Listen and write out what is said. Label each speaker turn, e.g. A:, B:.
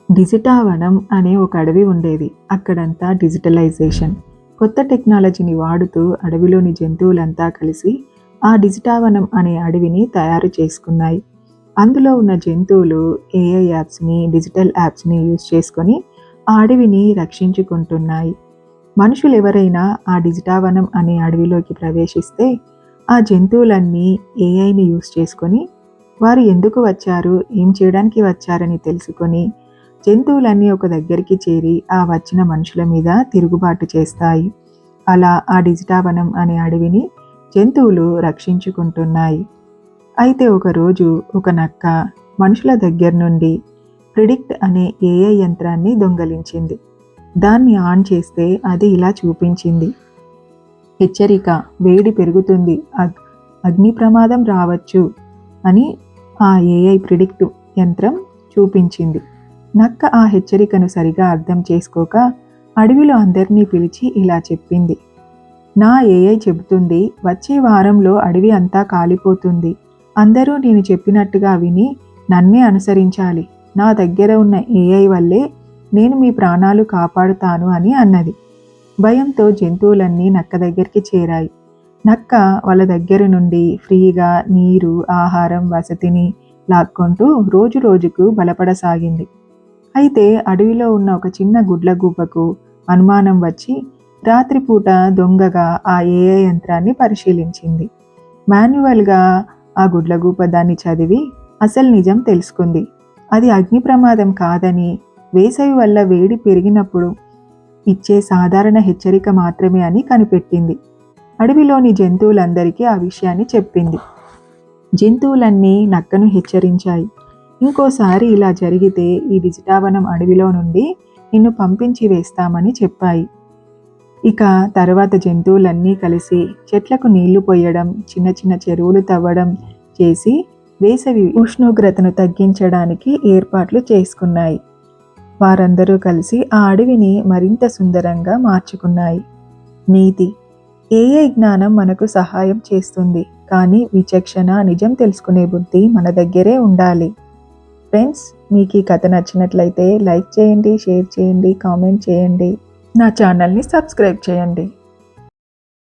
A: డిజిటావనం అనే ఒక అడవి ఉండేది. అక్కడంతా డిజిటలైజేషన్. కొత్త టెక్నాలజీని వాడుతూ అడవిలోని జంతువులంతా కలిసి ఆ డిజిటావనం అనే అడవిని తయారు చేసుకున్నాయి. అందులో ఉన్న జంతువులు ఏఐ యాప్స్‌ని, డిజిటల్ యాప్స్‌ని యూజ్ చేసుకొని ఆ అడవిని రక్షించుకుంటున్నాయి. మనుషులెవరైనా ఆ డిజిటావనం అనే అడవిలోకి ప్రవేశిస్తే ఆ జంతువులన్నీ ఏఐని యూజ్ చేసుకొని వారు ఎందుకు వచ్చారు, ఏం చేయడానికి వచ్చారని తెలుసుకొని జంతువులన్నీ ఒక దగ్గరికి చేరి ఆ వచ్చిన మనుషుల మీద తిరుగుబాటు చేస్తాయి. అలా ఆ డిజిటావనం అనే అడవిని జంతువులు రక్షించుకుంటున్నాయి. అయితే ఒకరోజు ఒక నక్క మనుషుల దగ్గర నుండి ప్రిడిక్ట్ అనే ఏఐ యంత్రాన్ని దొంగలించింది. దాన్ని ఆన్ చేస్తే అది ఇలా చూపించింది: హెచ్చరిక, వేడి పెరుగుతుంది, అగ్ని ప్రమాదం రావచ్చు అని ఆ ఏఐ ప్రిడిక్ట్ యంత్రం చూపించింది. నక్క ఆ హెచ్చరికను సరిగా అర్థం చేసుకోక అడవిలో అందరినీ పిలిచి ఇలా చెప్పింది: నా ఏఐ చెబుతుంది, వచ్చే వారంలో అడవి అంతా కాలిపోతుంది. అందరూ నేను చెప్పినట్టుగా విని నన్నే అనుసరించాలి. నా దగ్గర ఉన్న ఏఐ వల్లే నేను మీ ప్రాణాలు కాపాడుతాను అని అన్నది. భయంతో జంతువులన్నీ నక్క దగ్గరికి చేరాయి. నక్క వాళ్ళ దగ్గర నుండి ఫ్రీగా నీరు, ఆహారం, వసతిని లాక్కుంటూ రోజు రోజుకు బలపడసాగింది. అయితే అడవిలో ఉన్న ఒక చిన్న గుడ్లగూబకు అనుమానం వచ్చి రాత్రిపూట దొంగగా ఆ ఏఐ యంత్రాన్ని పరిశీలించింది. మాన్యువల్గా ఆ గుడ్లగూబ దాన్ని చదివి అసలు నిజం తెలుసుకుంది. అది అగ్ని ప్రమాదం కాదని, వేసవి వల్ల వేడి పెరిగినప్పుడు ఇచ్చే సాధారణ హెచ్చరిక మాత్రమే అని కనిపెట్టింది. అడవిలోని జంతువులందరికీ ఆ విషయాన్ని చెప్పింది. జంతువులన్నీ నక్కను హెచ్చరించాయి. ఇంకోసారి ఇలా జరిగితే ఈ డిజిటావనం అడవిలో నుండి నిన్ను పంపించి వేస్తామని చెప్పాయి. ఇక తర్వాత జంతువులన్నీ కలిసి చెట్లకు నీళ్లు పొయ్యడం, చిన్న చిన్న చెరువులు తవ్వడం చేసి వేసవి ఉష్ణోగ్రతను తగ్గించడానికి ఏర్పాట్లు చేసుకున్నాయి. వారందరూ కలిసి ఆ అడవిని మరింత సుందరంగా మార్చుకున్నాయి. నీతి: ఏఐ జ్ఞానం మనకు సహాయం చేస్తుంది, కానీ విచక్షణ, నిజం తెలుసుకునే బుద్ధి మన దగ్గరే ఉండాలి. ఫ్రెండ్స్, మీకు ఈ కథ నచ్చినట్లయితే లైక్ చేయండి, షేర్ చేయండి, కామెంట్ చేయండి. నా ఛానల్ని సబ్స్క్రైబ్ చేయండి.